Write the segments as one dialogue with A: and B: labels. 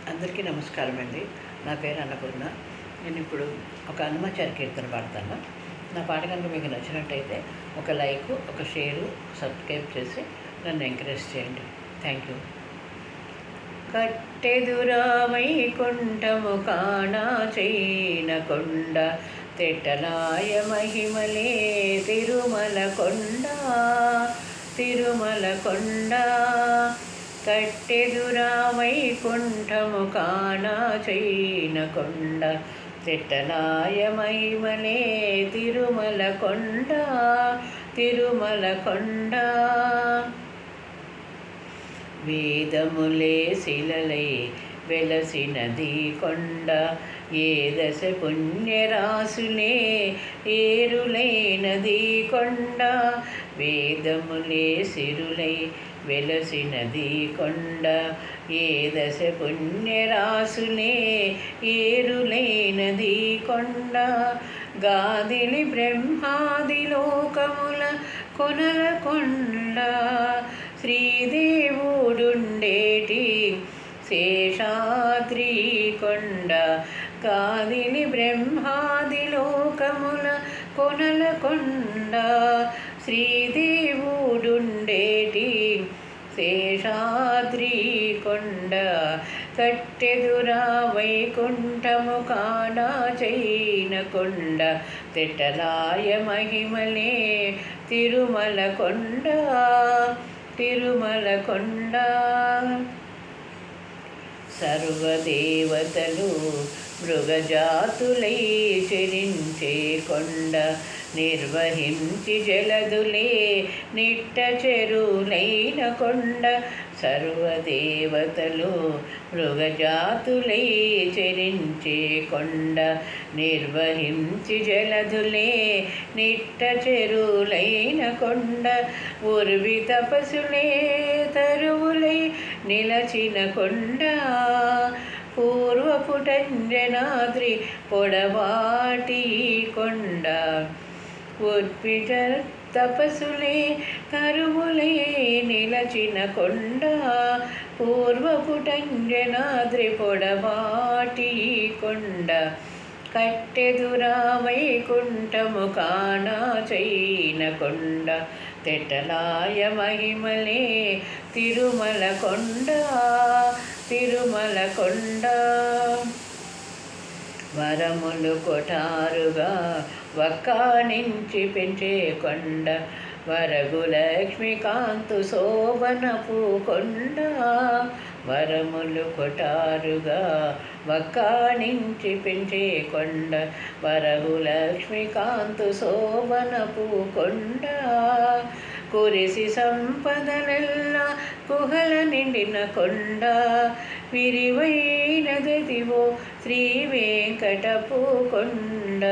A: అందరికీ నమస్కారం అండి. నా పేరు అన్నపూర్ణ. నేను ఇప్పుడు ఒక హనుమాచార్య కీర్తన పాడతాను. నా పాట కనుక మీకు నచ్చినట్టయితే ఒక లైక్, ఒక షేరు, సబ్స్క్రైబ్ చేసి నన్ను ఎంకరేజ్ చేయండి. Thank you. కట్టెదురా వైకుంఠము కాణా చైన కొండ, తెట్టలాయ మహిమలే తిరుమల కొండ, తిరుమల కొండ. కట్టెదురా వైకుంఠము కాణా చైన కొండ, తెట్టలాయ మహిమలే తిరుమల కొండ, తిరుమల కొండ. వేదములే శిలలై వెలసినది కొండ, ఏ దశ పుణ్యరాశులే ఏరులైనది కొండ. వేదములే సిరులై వెలసినది కొండ, ఏ దశ పుణ్యరాశులే ఏరులైనది కొండ. గాదిలి బ్రహ్మాది లోకముల కొనల కొండ, శ్రీదేవుడుండేటి శేషాద్రి కొండ. గాదిలి బ్రహ్మాది లోకముల కొనల కొండ, శ్రీదేవుడుండేటి శేషాద్రి కొండ. కట్టెదురా వైకుంఠము కాణా చైన కొండ, తెట్టలాయ మహిమలే తిరుమల కొండ, తిరుమల కొండ. సర్వదేవతలు మృగజాతులై చెరించే కొండ, నిర్వహించి జలదులే నిట్ట చెరులైన కొండ. సర్వదేవతలు మృగజాతులై చెరించే కొండ, నిర్వహించి జలదులే నిట్ట చెరులైన కొండ. ఉర్వి తపసులే తరువులై నిలచిన కొండ, పూర్వపుటంజనాద్రి పొడవాటి కొండ. ఉర్విట తపసులే తరువులై నిలచిన కొండ, పూర్వపుటంజనాద్రి పొడవాటి కొండ. కట్టెదురా వైకుంఠము కాణా చైన కొండ, తెట్టలాయ మహిమలే తిరుమల కొండ, తిరుమల కొండ. వరములు కొఠారుగా వక్కానించి పెంచే కొండ, వరగు లక్ష్మీకాంతు శోభనపు కొండ. వరములు కొఠారుగా వక్కానించి పెంచే కొండ, వరగు లక్ష్మీకాంతు శోభనపు కొండ. కురిసి సంపదలెల్లా కుహల నిండిన కొండ, విరివైనదివో శ్రీ వెంకటపు కొండ.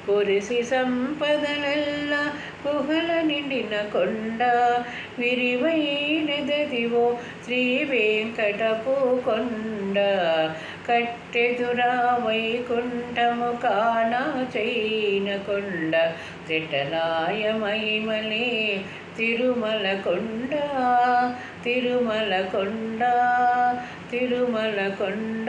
A: కురిసి సంపదలెల్లా కుహల నిండిన కొండ, విరివైనదివో శ్రీ వెంకటపు కొండ. కట్టెదురా వైకుంఠము కాణా చైన కొండ, తెట్టలాయ మహిమలే తిరుమల కొండ, తిరుమల కొండ, తిరుమల కొండ.